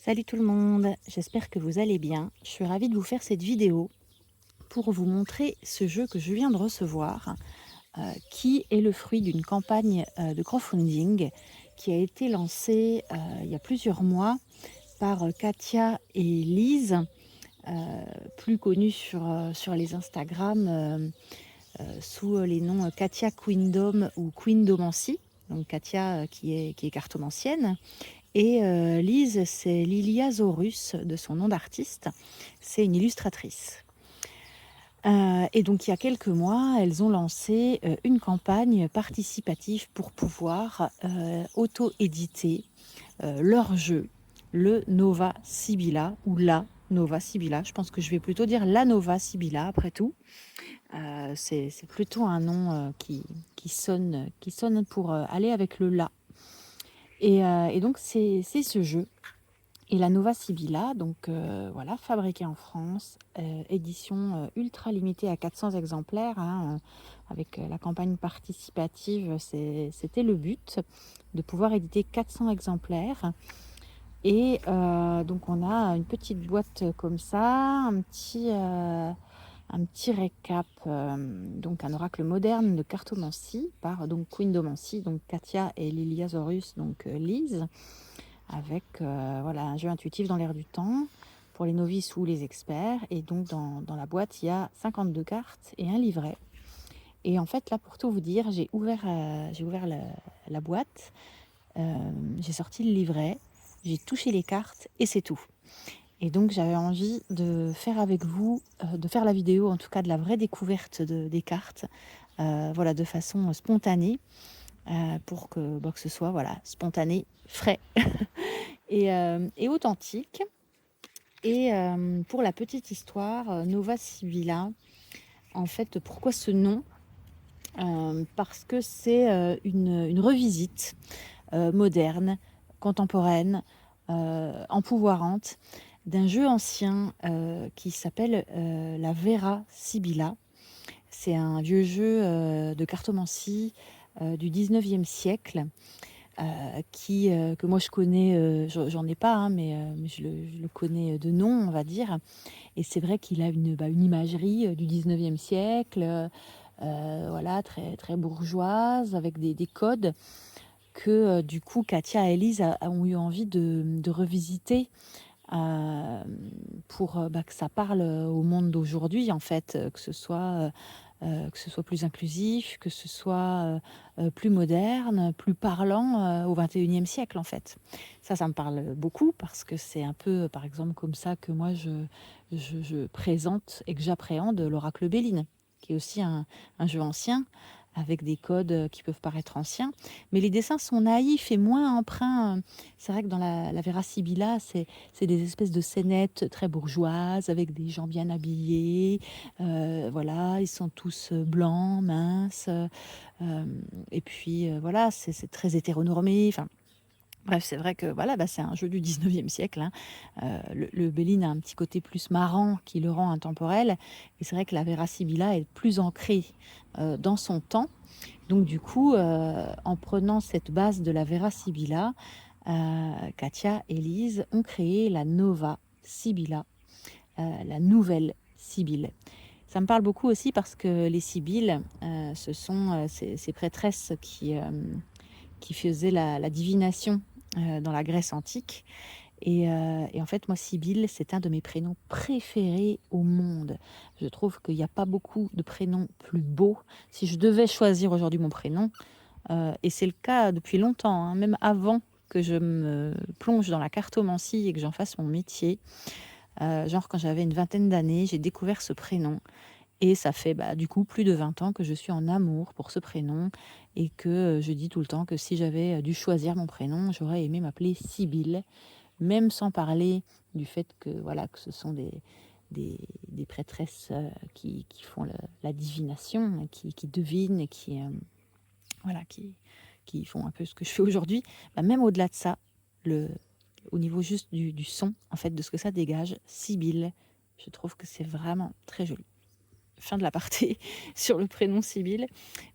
Salut tout le monde, j'espère que vous allez bien. Je suis ravie de vous faire cette vidéo pour vous montrer ce jeu que je viens de recevoir, qui est le fruit d'une campagne de crowdfunding qui a été lancée il y a plusieurs mois par Katia et Lise, plus connues sur les Instagram sous les noms Katia Queendom ou Queendomancy. Donc Katia qui est cartomancienne. Et Lise, c'est Lilia Zorus, de son nom d'artiste. C'est une illustratrice. Et donc, il y a quelques mois, elles ont lancé une campagne participative pour pouvoir auto-éditer leur jeu, le Nova Sibylla, ou la Nova Sibylla. Je pense que je vais plutôt dire la Nova Sibylla, après tout. C'est plutôt un nom qui sonne pour aller avec le la. Et donc, c'est ce jeu. Et la Nova Sibylla, donc voilà, fabriquée en France, édition ultra limitée à 400 exemplaires, hein, avec la campagne participative, c'était le but, de pouvoir éditer 400 exemplaires. Et donc on a une petite boîte comme ça, un petit récap, donc un oracle moderne de cartomancie par donc Queendomancy, donc Katia et Lilia Zorus, donc Lise, avec voilà, un jeu intuitif dans l'air du temps pour les novices ou les experts. Et donc dans la boîte, il y a 52 cartes et un livret. Et en fait, là, pour tout vous dire, j'ai ouvert la boîte, j'ai sorti le livret, j'ai touché les cartes et c'est tout. Et donc j'avais envie de faire avec vous, de faire la vidéo en tout cas de la vraie découverte des cartes, voilà, de façon spontanée, pour que ce soit voilà, spontané, frais et authentique. Et pour la petite histoire, Nova Sibylla, en fait, pourquoi ce nom? Parce que c'est une revisite moderne, contemporaine, empouvoirante, d'un jeu ancien qui s'appelle la Vera Sibylla. C'est un vieux jeu de cartomancie du 19e siècle, que moi je connais, j'en ai pas, hein, mais je le connais de nom, on va dire. Et c'est vrai qu'il a une imagerie du 19e siècle, voilà, très, très bourgeoise, avec des codes que du coup Katia et Elise ont eu envie de revisiter, pour que ça parle au monde d'aujourd'hui, en fait, que ce soit plus inclusif, que ce soit plus moderne, plus parlant au 21e siècle, en fait. Ça me parle beaucoup parce que c'est un peu, par exemple, comme ça que moi je présente et que j'appréhende l'Oracle Béline, qui est aussi un jeu ancien avec des codes qui peuvent paraître anciens. Mais les dessins sont naïfs et moins empreints. C'est vrai que dans la Vera Sibylla, c'est des espèces de scénettes très bourgeoises avec des gens bien habillés. Voilà, ils sont tous blancs, minces. Et puis voilà, c'est très hétéronormé. Enfin, bref, c'est vrai que voilà, c'est un jeu du 19e siècle, hein. Le Béline a un petit côté plus marrant qui le rend intemporel. Et c'est vrai que la Vera Sibylla est plus ancrée dans son temps. Donc du coup, en prenant cette base de la Vera Sibylla, Katia et Lise ont créé la Nova Sibylla, la nouvelle Sibylle. Ça me parle beaucoup aussi parce que les Sibylles, ce sont ces prêtresses qui faisaient la divination dans la Grèce antique. Et en fait, moi, Sibylle, c'est un de mes prénoms préférés au monde. Je trouve qu'il n'y a pas beaucoup de prénoms plus beaux. Si je devais choisir aujourd'hui mon prénom, et c'est le cas depuis longtemps, hein, même avant que je me plonge dans la cartomancie et que j'en fasse mon métier, genre quand j'avais une vingtaine d'années, j'ai découvert ce prénom. Et ça fait du coup plus de 20 ans que je suis en amour pour ce prénom et que je dis tout le temps que si j'avais dû choisir mon prénom, j'aurais aimé m'appeler Sibylle, même sans parler du fait que voilà, que ce sont des prêtresses qui font la divination, qui devinent et voilà, qui font un peu ce que je fais aujourd'hui. Même au-delà de ça, au niveau juste du son, en fait, de ce que ça dégage, Sibylle, je trouve que c'est vraiment très joli. fin de l'aparté sur le prénom Sibylle.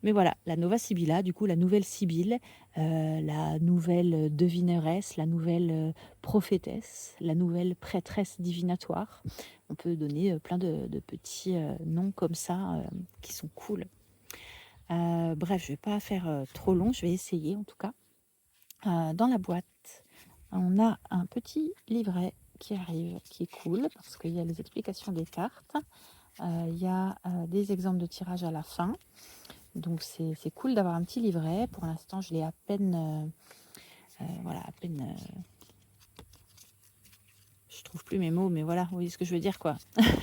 Mais voilà, la Nova Sibylla, du coup la nouvelle Sibylle, la nouvelle devineresse, la nouvelle prophétesse, la nouvelle prêtresse divinatoire. On peut donner plein de petits noms comme ça qui sont cool. Bref, je vais pas faire trop long, je vais essayer en tout cas. Dans la boîte, on a un petit livret qui arrive, qui est cool parce qu'il y a les explications des cartes. Il y a des exemples de tirage à la fin. Donc c'est cool d'avoir un petit livret. Pour l'instant, je l'ai à peine... voilà, à peine... je trouve plus mes mots, mais voilà, vous voyez ce que je veux dire, quoi.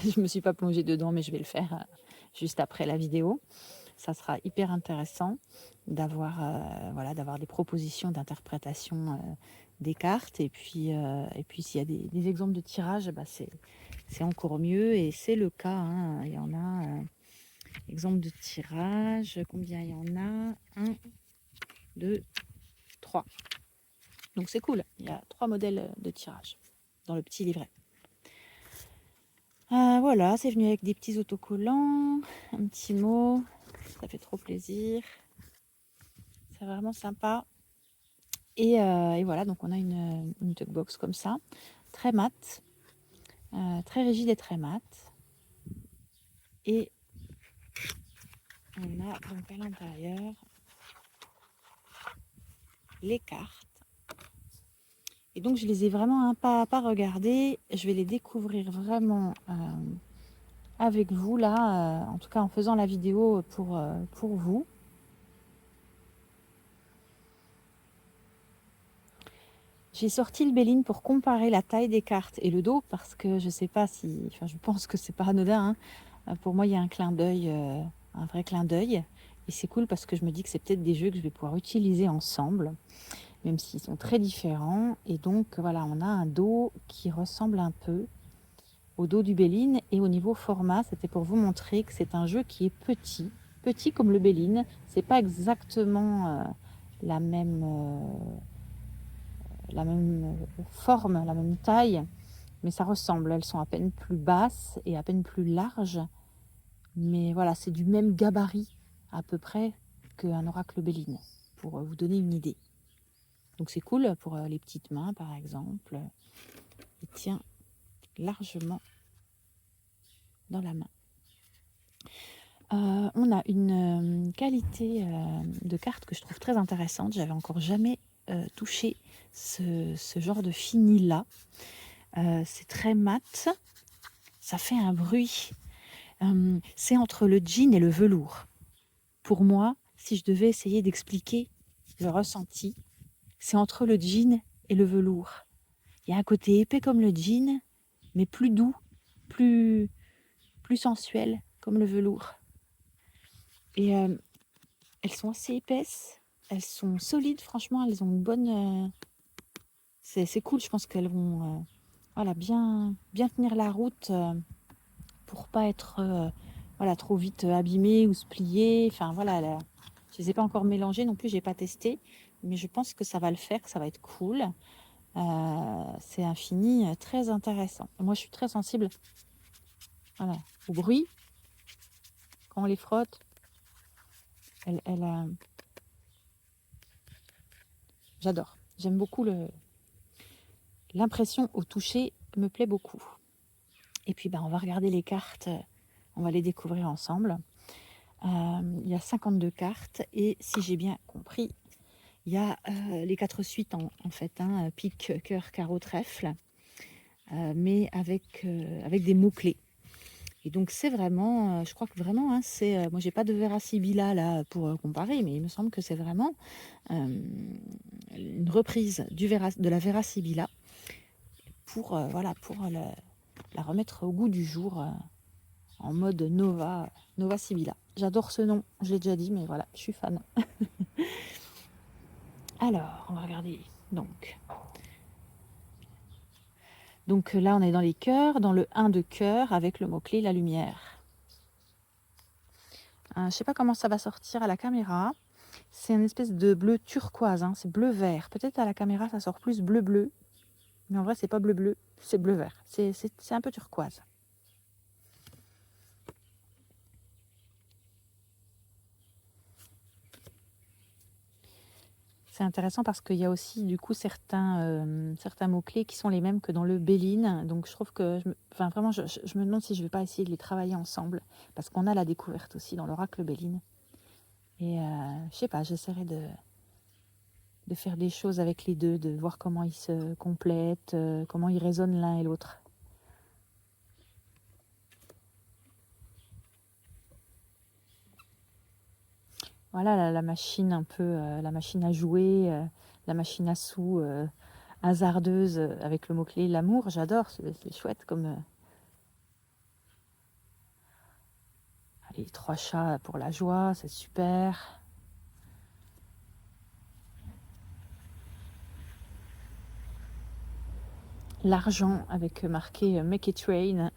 Je me suis pas plongée dedans, mais je vais le faire juste après la vidéo. Ça sera hyper intéressant d'avoir voilà, d'avoir des propositions d'interprétation des cartes. Et puis s'il y a des exemples de tirage, bah c'est encore mieux. Et c'est le cas, hein. Il y en a... exemple de tirage, combien il y en a? 1, 2, 3. Donc c'est cool, il y a 3 modèles de tirage dans le petit livret. Voilà, c'est venu avec des petits autocollants, un petit mot, ça fait trop plaisir. C'est vraiment sympa. Et voilà, donc on a une box comme ça, très mat, très rigide et très mat. Et on a donc à l'intérieur les cartes. Et donc je les ai vraiment un pas à pas regardées. Je vais les découvrir vraiment avec vous là, en tout cas en faisant la vidéo pour vous. J'ai sorti le Béline pour comparer la taille des cartes et le dos parce que je sais pas si, enfin je pense que c'est pas anodin, hein. Pour moi il y a un clin d'œil, un vrai clin d'œil. Et c'est cool parce que je me dis que c'est peut-être des jeux que je vais pouvoir utiliser ensemble, même s'ils sont très différents. Et donc voilà, on a un dos qui ressemble un peu au dos du Béline. Et au niveau format, c'était pour vous montrer que c'est un jeu qui est petit comme le Béline. C'est pas exactement la même forme, la même taille, mais ça ressemble. Elles sont à peine plus basses et à peine plus larges. Mais voilà, c'est du même gabarit à peu près qu'un oracle Béline, pour vous donner une idée. Donc c'est cool pour les petites mains, par exemple. Il tient largement dans la main. On a une qualité de carte que je trouve très intéressante. J'avais encore jamais touché ce genre de fini-là. C'est très mat. Ça fait un bruit. C'est entre le jean et le velours. Pour moi, si je devais essayer d'expliquer le ressenti, c'est entre le jean et le velours. Il y a un côté épais comme le jean, mais plus doux, plus sensuel comme le velours. Et elles sont assez épaisses, elles sont solides, franchement, elles ont une bonne... c'est cool, je pense qu'elles vont voilà, bien tenir la route pour pas être voilà, trop vite abîmées ou se plier. Enfin voilà, je les ai pas encore mélangées non plus, j'ai pas testé, mais je pense que ça va le faire, que ça va être cool. C'est un fini très intéressant. Moi, je suis très sensible voilà, au bruit quand on les frotte. J'adore. J'aime beaucoup l'impression au toucher, me plaît beaucoup. Et puis, on va regarder les cartes. On va les découvrir ensemble. Il y a 52 cartes et si j'ai bien compris, il y a les 4 suites en fait, hein, pique, cœur, carreau, trèfle, mais avec des mots-clés. Et donc c'est vraiment, je crois que vraiment, hein, c'est, moi j'ai pas de Vera Sibilla là pour comparer, mais il me semble que c'est vraiment une reprise de la Vera Sibilla pour, voilà, pour la remettre au goût du jour en mode Nova Sibilla. J'adore ce nom, je l'ai déjà dit, mais voilà, je suis fan. Alors, on va regarder. Donc là, on est dans les cœurs, dans le 1 de cœur, avec le mot-clé la lumière. Je ne sais pas comment ça va sortir à la caméra. C'est une espèce de bleu turquoise, hein, c'est bleu-vert. Peut-être à la caméra, ça sort plus bleu-bleu. Mais en vrai, c'est pas bleu-bleu, c'est bleu-vert. C'est un peu turquoise. c'est intéressant parce qu'il y a aussi du coup certains mots-clés qui sont les mêmes que dans le Béline. Donc je trouve que, enfin vraiment, je me demande si je ne vais pas essayer de les travailler ensemble parce qu'on a la découverte aussi dans l'oracle Béline. Et je sais pas, j'essaierai de faire des choses avec les deux, de voir comment ils se complètent, comment ils résonnent l'un et l'autre. Voilà la machine un peu, la machine à jouer, la machine à sous hasardeuse avec le mot-clé l'amour, j'adore, c'est chouette comme... Allez, 3 chats pour la joie, c'est super. L'argent avec marqué Make it rain.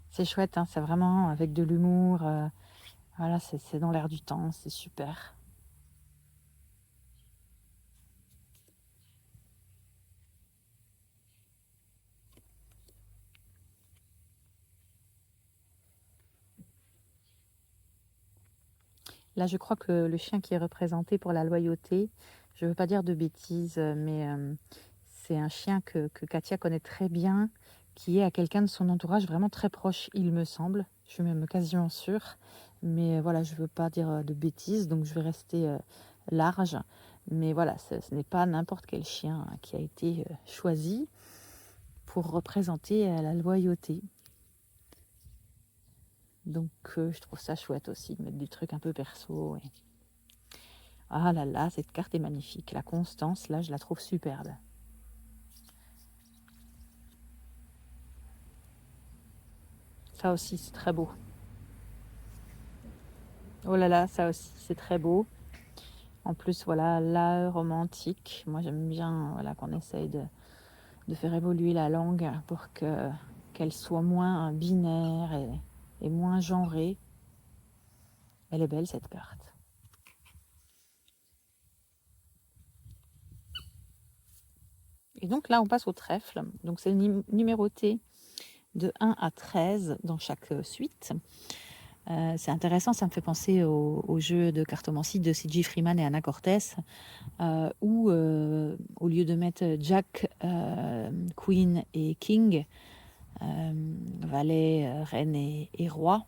C'est chouette, hein, c'est vraiment avec de l'humour. Voilà, c'est dans l'air du temps, c'est super. Là, je crois que le chien qui est représenté pour la loyauté, je ne veux pas dire de bêtises, mais c'est un chien que Katia connaît très bien, qui est à quelqu'un de son entourage vraiment très proche, il me semble. Je suis même quasiment sûre. Mais voilà, je ne veux pas dire de bêtises, donc je vais rester large. Mais voilà, ce n'est pas n'importe quel chien qui a été choisi pour représenter la loyauté. Donc je trouve ça chouette aussi de mettre des trucs un peu perso. Et... Ah là là, cette carte est magnifique. La constance, là, je la trouve superbe. Ça aussi, c'est très beau. Oh là là, ça aussi, c'est très beau. En plus, voilà, l'art romantique. Moi, j'aime bien voilà, qu'on essaye de faire évoluer la langue pour qu'elle soit moins binaire et moins genrée. Elle est belle, cette carte. Et donc là, on passe au trèfle. Donc c'est numéroté de 1 à 13 dans chaque suite. C'est intéressant, ça me fait penser au jeu de cartomancie de C.J. Freeman et Anna Cortez, où au lieu de mettre Jack, Queen et King, valet, reine et roi,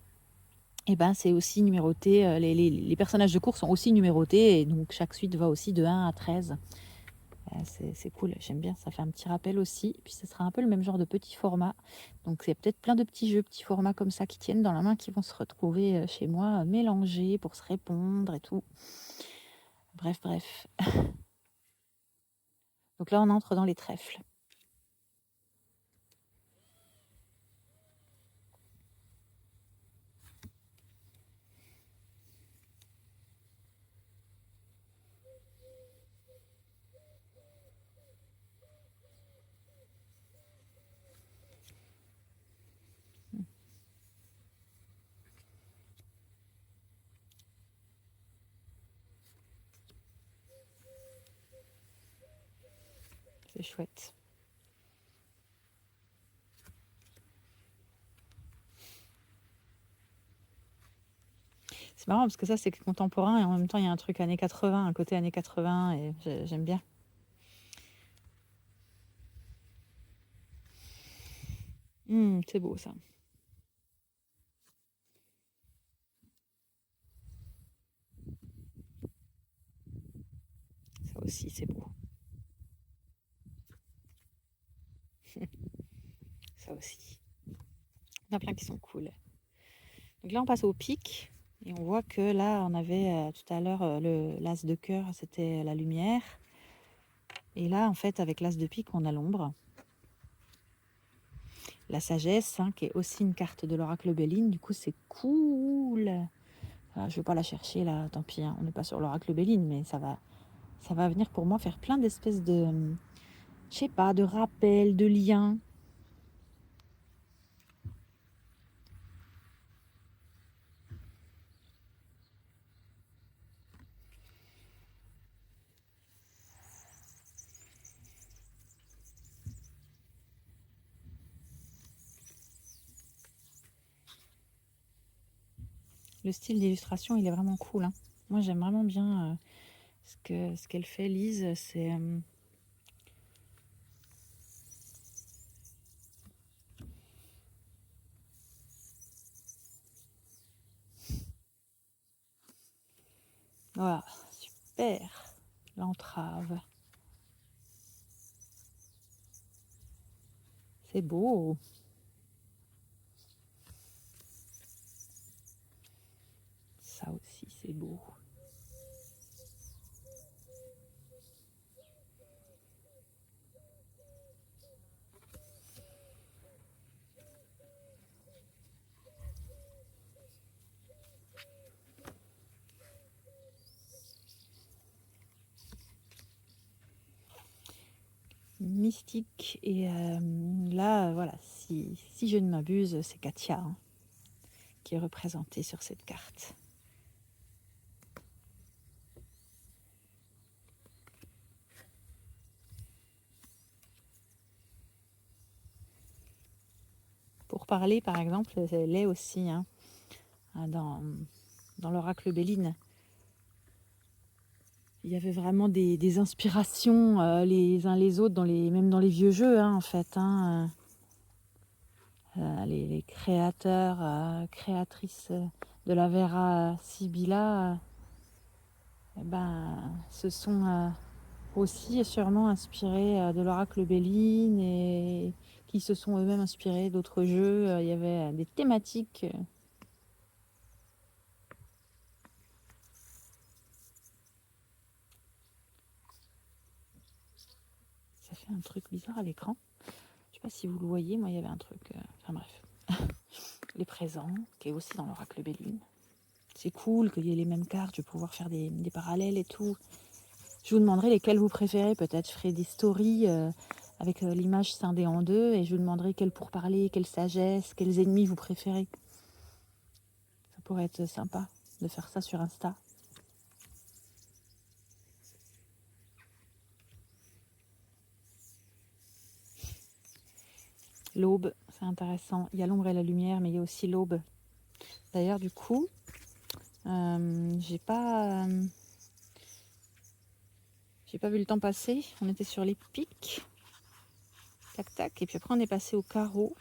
et ben c'est aussi numéroté, les personnages de cours sont aussi numérotés, et donc chaque suite va aussi de 1 à 13. C'est cool, j'aime bien, ça fait un petit rappel aussi. Et puis ce sera un peu le même genre de petit format. Donc c'est peut-être plein de petits jeux, petits formats comme ça qui tiennent dans la main, qui vont se retrouver chez moi, mélangés pour se répondre et tout. Bref, bref. Donc là on entre dans les trèfles. C'est chouette. C'est marrant parce que ça c'est contemporain et en même temps il y a un truc années 80, un côté années 80 et j'aime bien. C'est beau ça. Ça aussi c'est beau. Ça aussi. Il y en a plein qui sont cool. Donc là on passe au pic. Et on voit que là, on avait tout à l'heure l'as de cœur, c'était la lumière. Et là, en fait, avec l'as de pique, on a l'ombre. La sagesse, hein, qui est aussi une carte de l'oracle Béline. Du coup, c'est cool. Alors, je ne vais pas la chercher là, tant pis. Hein, on n'est pas sur l'oracle Béline, mais ça va venir pour moi faire plein d'espèces de, je sais pas, de rappels, de liens. Le style d'illustration, il est vraiment cool. Hein. Moi, j'aime vraiment bien Ce qu'elle fait, Lise, c'est... Voilà, super. L'entrave. C'est beau. Ça aussi, c'est beau. Mystique. Et là, voilà, si je ne m'abuse, c'est Katia hein, qui est représentée sur cette carte. Pour parler, par exemple, elle est aussi hein, dans l'oracle Béline. Il y avait vraiment des inspirations les uns les autres, même dans les vieux jeux, hein, en fait. Hein, les créateurs, créatrices de la Vera Sibilla se sont aussi sûrement inspirés de l'oracle Béline et qui se sont eux-mêmes inspirés d'autres jeux. Il y avait des thématiques. Ça fait un truc bizarre à l'écran. Je sais pas si vous le voyez, moi il y avait un truc. Enfin bref. Les présents, qui est aussi dans l'oracle Béline. C'est cool qu'il y ait les mêmes cartes, je vais pouvoir faire des parallèles et tout. Je vous demanderai lesquels vous préférez. Peut-être je ferai des stories avec l'image scindée en deux et je vous demanderai quel pourparler, quelle sagesse, quels ennemis vous préférez. Ça pourrait être sympa de faire ça sur Insta. L'aube, c'est intéressant. Il y a l'ombre et la lumière, mais il y a aussi l'aube. D'ailleurs, du coup, j'ai pas vu le temps passer. On était sur les pics. Tac, tac. Et puis après, on est passé au carreau.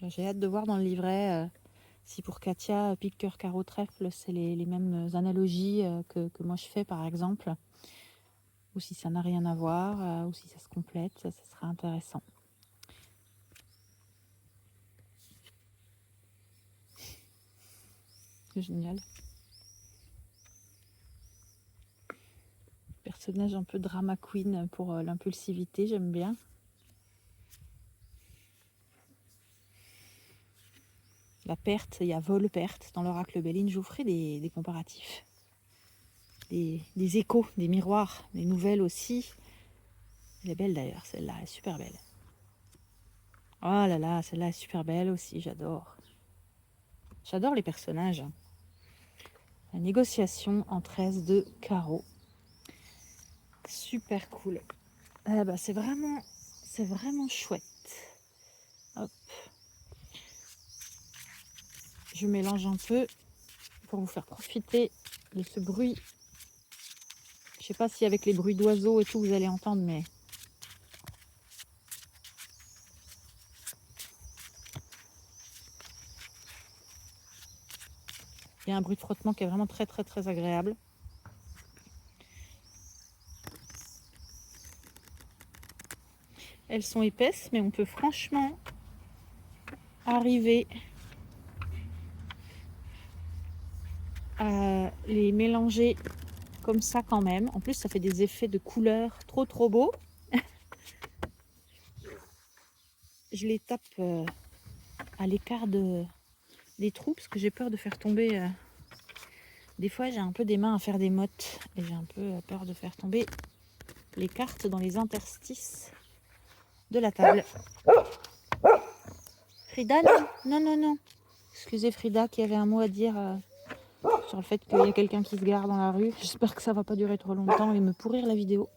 J'ai hâte de voir dans le livret si pour Katia, pique, cœur, carreau, trèfle, c'est les mêmes analogies que moi je fais, par exemple. Ou si ça n'a rien à voir, ou si ça se complète. Ça sera intéressant. C'est génial. Personnage un peu drama queen pour l'impulsivité, j'aime bien. La perte, il y a vol-perte dans l'oracle Béline. Je vous ferai des comparatifs. Des échos, des miroirs, des nouvelles aussi. Elle est belle d'ailleurs, celle-là, elle est super belle. Oh là là, celle-là est super belle aussi, j'adore. J'adore les personnages. La négociation en 13 de carreau. Super cool. C'est vraiment chouette. Hop. Je mélange un peu pour vous faire profiter de ce bruit. Je sais pas si avec les bruits d'oiseaux et tout vous allez entendre, mais il y a un bruit de frottement qui est vraiment très très très agréable. Elles sont épaisses, mais on peut franchement arriver à les mélanger comme ça quand même. En plus, ça fait des effets de couleurs trop beaux. Je les tape à l'écart des trous parce que j'ai peur de faire tomber. Des fois, j'ai un peu des mains à faire des mottes et j'ai un peu peur de faire tomber les cartes dans les interstices de la table. Frida, non. Excusez Frida qui avait un mot à dire sur le fait qu'il y a quelqu'un qui se gare dans la rue. J'espère que ça va pas durer trop longtemps et me pourrir la vidéo.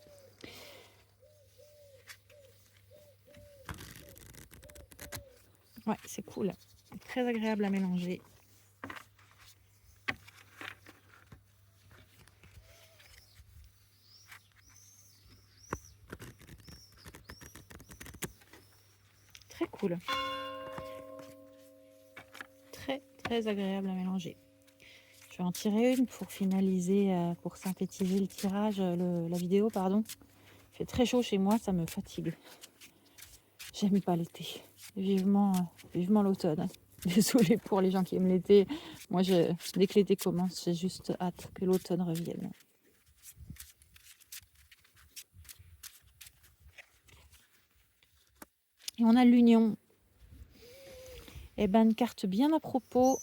Ouais, c'est cool. Très agréable à mélanger. très cool. Très, très agréable à mélanger. Je vais en tirer une pour finaliser, pour synthétiser le tirage, la vidéo, pardon. Il fait très chaud chez moi, ça me fatigue. J'aime pas l'été. Vivement l'automne. Désolée pour les gens qui aiment l'été. Moi, dès que l'été commence, j'ai juste hâte que l'automne revienne. Et on a l'union. Eh ben, une carte bien à propos.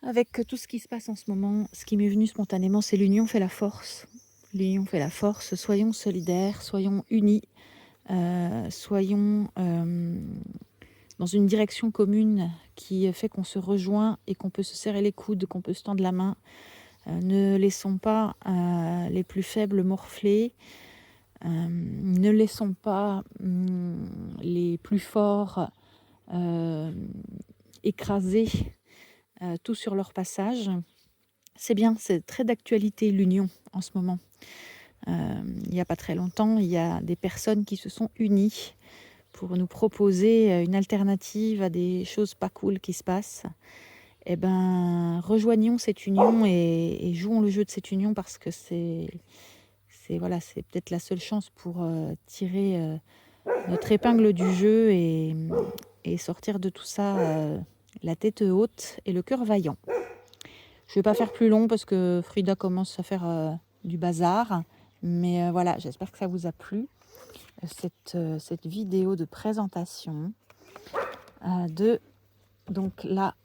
Avec tout ce qui se passe en ce moment, ce qui m'est venu spontanément, c'est l'union fait la force. L'union fait la force. Soyons solidaires, soyons unis, soyons dans une direction commune qui fait qu'on se rejoint et qu'on peut se serrer les coudes, qu'on peut se tendre la main. Ne laissons pas les plus faibles morfler. Ne laissons pas les plus forts écraser tout sur leur passage. C'est bien, c'est très d'actualité l'union en ce moment. Il n'y a pas très longtemps, il y a des personnes qui se sont unies pour nous proposer une alternative à des choses pas cool qui se passent. Eh ben, rejoignons cette union et jouons le jeu de cette union parce que c'est peut-être la seule chance pour tirer notre épingle du jeu et sortir de tout ça la tête haute et le cœur vaillant. Je ne vais pas faire plus long parce que Frida commence à faire du bazar. Mais voilà, j'espère que ça vous a plu, cette vidéo de présentation de donc, la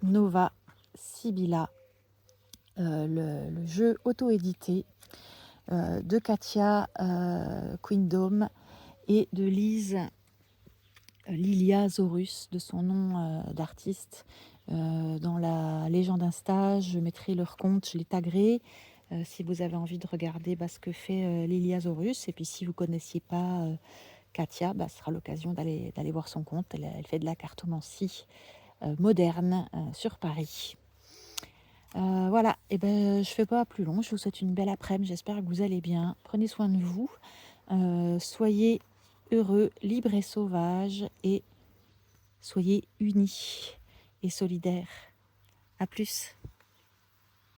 Nova Sibylla, le jeu auto-édité de Katia Queendom et de Lise Lilia Zorus, de son nom d'artiste. Dans la légende Insta, je mettrai leur compte, je les taguerai. Si vous avez envie de regarder ce que fait Lilia Zorus. Et puis si vous ne connaissiez pas Katia, ce sera l'occasion d'aller voir son compte. Elle fait de la cartomancie moderne sur Paris. Voilà, et je ne fais pas plus long. Je vous souhaite une belle après-midi. J'espère que vous allez bien. Prenez soin de vous. Soyez heureux, libres et sauvages. Et soyez unis et solidaires. À plus.